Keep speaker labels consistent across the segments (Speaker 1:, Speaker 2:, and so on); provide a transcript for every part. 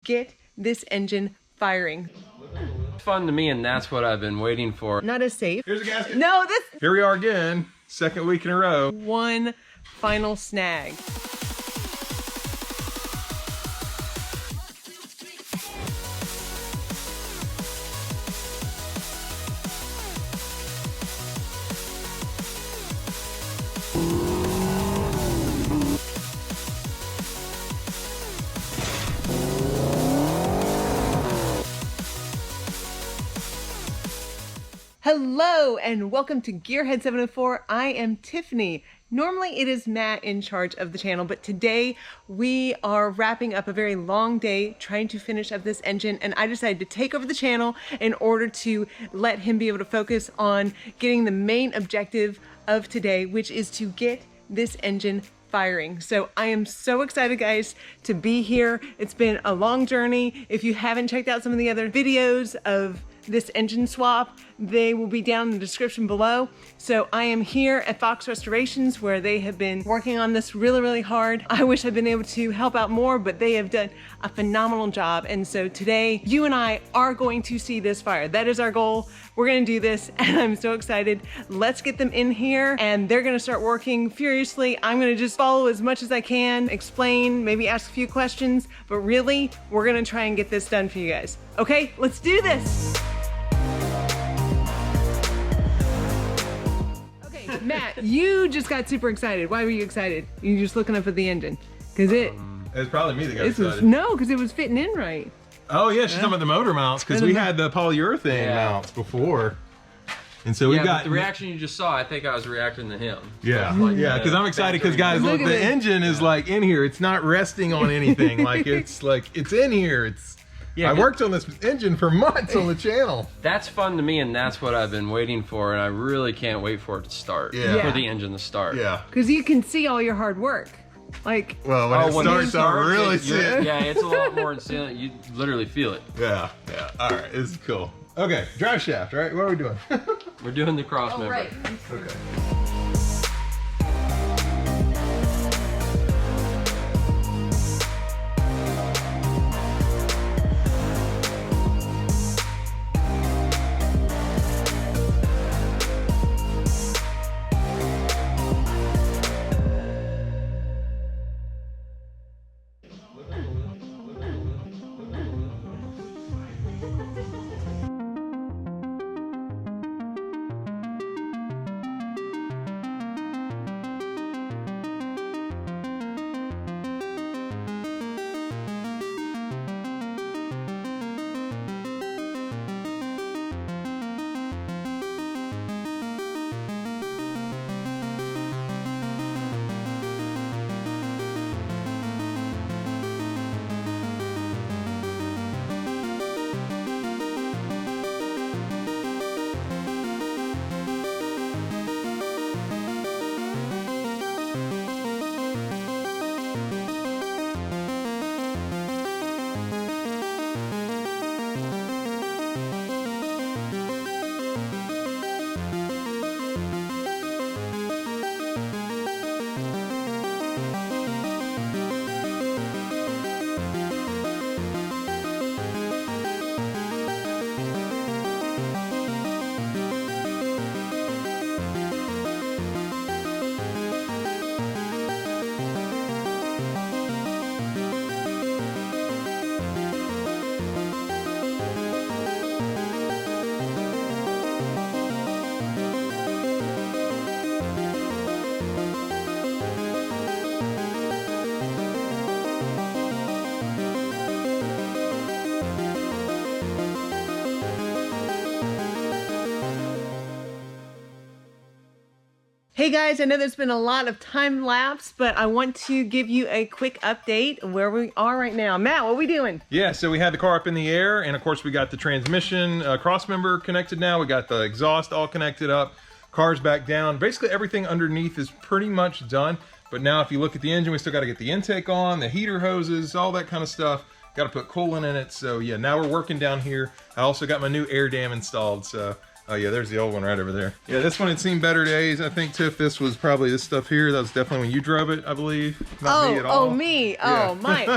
Speaker 1: get this engine firing.
Speaker 2: Fun to me, and that's what I've been waiting for.
Speaker 1: Not as safe.
Speaker 3: Here's a gasket.
Speaker 1: No,
Speaker 3: Here we are again, second week in a row.
Speaker 1: one final snag. Hello and welcome to Gearhead 704. I am Tiffany. Normally it is Matt in charge of the channel, but today we are wrapping up a very long day trying to finish up this engine, and I decided to take over the channel in order to let him be able to focus on getting the main objective of today, which is to get this engine firing. So I am so excited, guys, to be here. It's been a long journey. If you haven't checked out some of the other videos of this engine swap, they will be down in the description below. So I am here at Fox Restorations, where they have been working on this really hard. I wish I'd been able to help out more, but they have done a phenomenal job. And so today you and I are going to see this fire. That is our goal. We're gonna do this and I'm so excited. Let's get them in here and they're gonna start working furiously. I'm gonna just follow as much as I can, explain, maybe ask a few questions, but really we're gonna try and get this done for you guys. Okay, let's do this. Matt, you just got super excited. Why were you excited? You just looking up at the engine? Because
Speaker 3: It's probably me that got excited.
Speaker 1: No, because it was fitting in right.
Speaker 3: Oh yeah, she's talking about the motor mounts, because we had the polyurethane mounts before. And so we got
Speaker 2: the reaction you just saw. I think I was reacting to him.
Speaker 3: Yeah, because I'm excited because guys, look, the engine is like in here. It's not resting on anything. it's in here. I worked on this engine for months on the channel.
Speaker 2: That's fun to me, and that's what I've been waiting for, and I really can't wait for it to start. For the engine to start.
Speaker 3: Yeah.
Speaker 1: Because you can see all your hard work. Like,
Speaker 3: well, when it starts, I really see it.
Speaker 2: Yeah, it's a lot more insane. You literally feel it.
Speaker 3: Yeah. All right, this is cool. Okay, drive shaft, right? What are we doing?
Speaker 2: We're doing the cross member.
Speaker 1: Right.
Speaker 3: Okay.
Speaker 1: Hey guys, I know there's been a lot of time lapse, but I want to give you a quick update of where we are right now. Matt, what are we doing?
Speaker 3: Yeah, so we had the car up in the air, and of course we got the transmission cross member connected now. We got the exhaust all connected up, car's back down. Basically everything underneath is pretty much done. But now if you look at the engine, we still got to get the intake on, the heater hoses, all that kind of stuff. Got to put coolant in it. So yeah, now we're working down here. I also got my new air dam installed, so Oh yeah, there's the old one right over there. Yeah, this one had seen better days. I think, Tiff, this was probably this stuff here. That was definitely when you drove it, I believe. Not me at all.
Speaker 1: Oh, me. Yeah. Oh, Mike.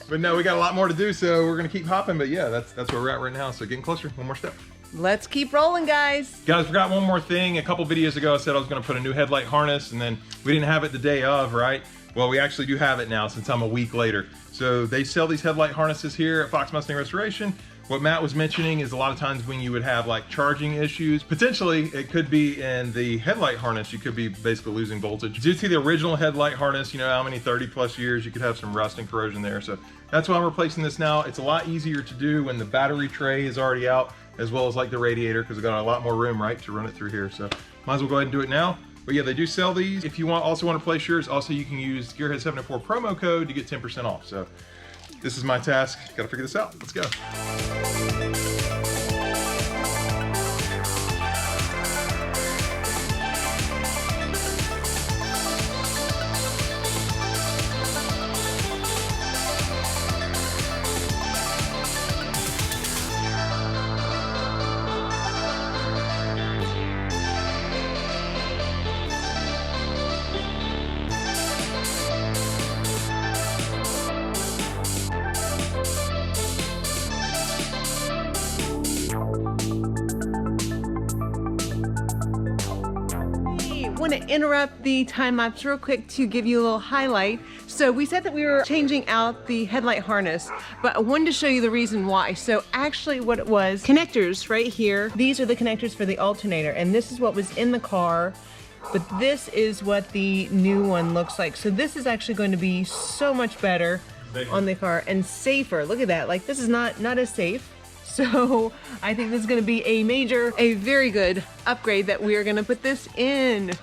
Speaker 3: But no, we got a lot more to do, so we're gonna keep hopping. But yeah, that's where we're at right now. So getting closer, one more step.
Speaker 1: Let's keep rolling, guys.
Speaker 3: Guys, forgot one more thing. A couple videos ago, I said I was gonna put a new headlight harness, and then we didn't have it the day of, right? Well, we actually do have it now since I'm a week later. So they sell these headlight harnesses here at Fox Mustang Restoration. What Matt was mentioning is a lot of times when you would have like charging issues, potentially it could be in the headlight harness, you could be basically losing voltage. Due to the original headlight harness, you know how many 30+ years, you could have some rust and corrosion there. So that's why I'm replacing this now. It's a lot easier to do when the battery tray is already out, as well as like the radiator, because we've got a lot more room, right, to run it through here. So might as well go ahead and do it now. But yeah, they do sell these. If you also want to place yours, also you can use Gearhead704 promo code to get 10% off. So this is my task. Got to figure this out. Let's go.
Speaker 1: I want to interrupt the time lapse real quick to give you a little highlight. So we said that we were changing out the headlight harness, but I wanted to show you the reason why. So actually what it was, connectors right here. These are the connectors for the alternator, and this is what was in the car, but this is what the new one looks like. So this is actually going to be so much better on the car and safer. Look at that, like this is not as safe. So I think this is going to be a very good upgrade that we are going to put this in.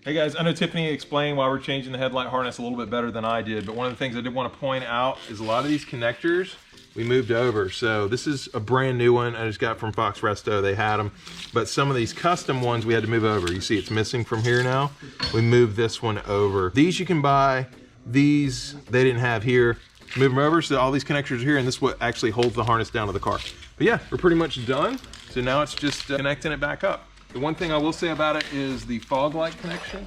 Speaker 3: Hey guys, I know Tiffany explained why we're changing the headlight harness a little bit better than I did, but one of the things I did want to point out is a lot of these connectors we moved over. So this is a brand new one I just got from Fox Resto. They had them, but some of these custom ones we had to move over. You see it's missing from here now. We moved this one over. These you can buy. These they didn't have here. Move them over, so all these connectors are here, and this is what actually holds the harness down to the car. But yeah, we're pretty much done. So now it's just connecting it back up. The one thing I will say about it is the fog light connection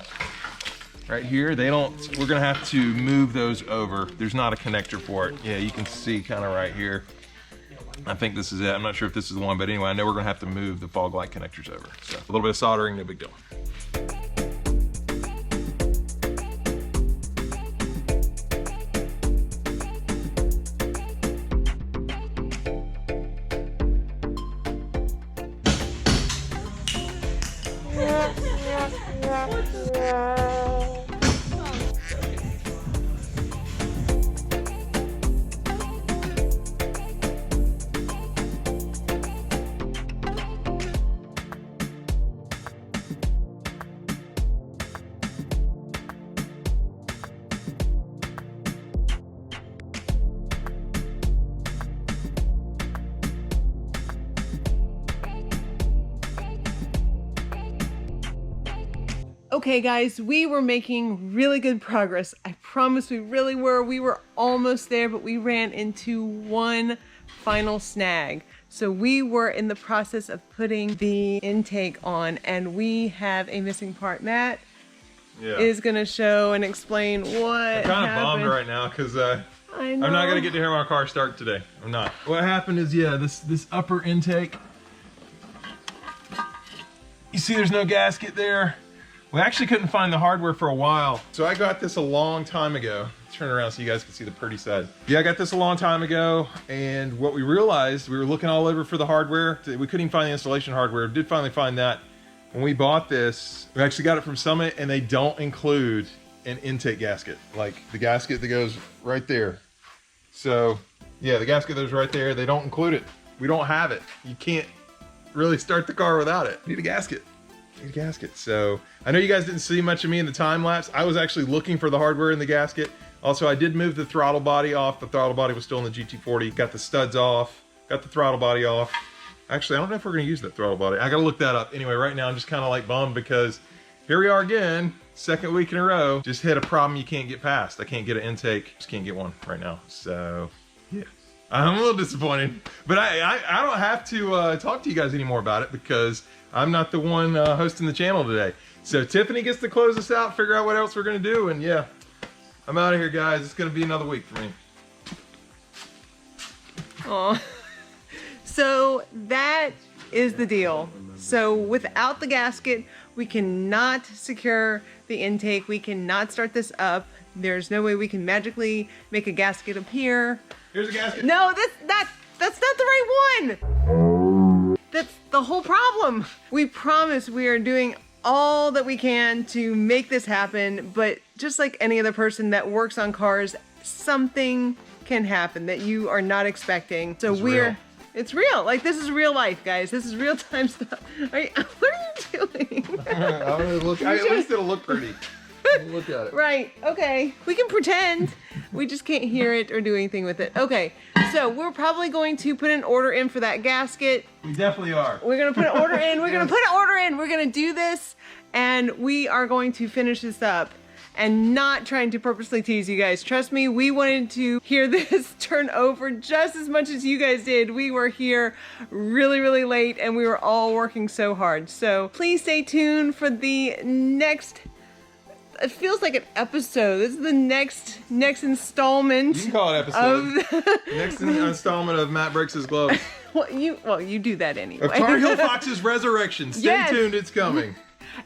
Speaker 3: right here. We're gonna have to move those over. There's not a connector for it. Yeah, you can see kind of right here. I think this is it. I'm not sure if this is the one, but anyway, I know we're gonna have to move the fog light connectors over. So a little bit of soldering, no big deal.
Speaker 1: Okay guys, we were making really good progress. I promise we really were. We were almost there, but we ran into one final snag. So we were in the process of putting the intake on, and we have a missing part. Matt is gonna show and explain what happened.
Speaker 3: I'm kind of bummed right now because I'm not gonna get to hear my car start today. I'm not. What happened is, yeah, this upper intake. You see, there's no gasket there. We actually couldn't find the hardware for a while. So I got this a long time ago. Let's turn around so you guys can see the pretty side. Yeah, I got this a long time ago, and what we realized, we were looking all over for the hardware. We couldn't even find the installation hardware. We did finally find that. When we bought this, we actually got it from Summit, and they don't include an intake gasket. Like the gasket that goes right there. So yeah, the gasket that goes right there, they don't include it. We don't have it. You can't really start the car without it. You need a gasket. Gasket. So I know you guys didn't see much of me in the time lapse. I was actually looking for the hardware in the gasket. Also, I did move the throttle body off. The throttle body was still in the GT40. Got the studs off. Got the throttle body off. Actually, I don't know if we're going to use that throttle body. I got to look that up. Anyway, right now I'm just kind of like bummed because here we are again, second week in a row. Just hit a problem you can't get past. I can't get an intake. Just can't get one right now. So, yeah. I'm a little disappointed. But I don't have to talk to you guys anymore about it because I'm not the one hosting the channel today. So Tiffany gets to close us out, figure out what else we're going to do. And yeah, I'm out of here, guys. It's going to be another week for me.
Speaker 1: Aw. So that is the deal. So without the gasket, we cannot secure the intake. We cannot start this up. There's no way we can magically make a gasket appear.
Speaker 3: Here's a gasket.
Speaker 1: No, that's not the right one. That's the whole problem. We promise we are doing all that we can to make this happen, but just like any other person that works on cars, something can happen that you are not expecting. So it's real. Like, this is real life, guys. This is real time stuff. What are you doing?
Speaker 3: At least it'll look pretty. Look at it.
Speaker 1: Right. Okay. We can pretend. We just can't hear it or do anything with it. Okay. So we're probably going to put an order in for that gasket.
Speaker 3: We definitely are.
Speaker 1: We're going to put an order in. We're going to put an order in. We're going to do this, and we are going to finish this up. And not trying to purposely tease you guys. Trust me, we wanted to hear this turn over just as much as you guys did. We were here really, really late and we were all working so hard. So please stay tuned for the next, it feels like an episode. This is the next installment.
Speaker 3: You can call it episode. Next installment of Matt Breaks His Gloves.
Speaker 1: Well, you do that anyway.
Speaker 3: Of TarheelFox's resurrection. Stay tuned, it's coming.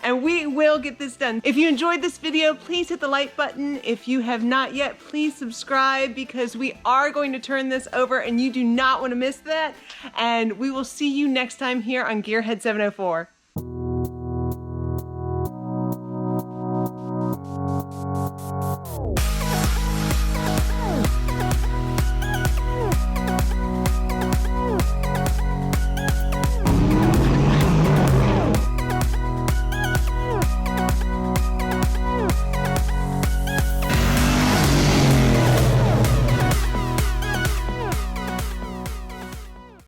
Speaker 1: And we will get this done. If you enjoyed this video, please hit the like button. If you have not yet, please subscribe because we are going to turn this over and you do not want to miss that. And we will see you next time here on Gearhead 704.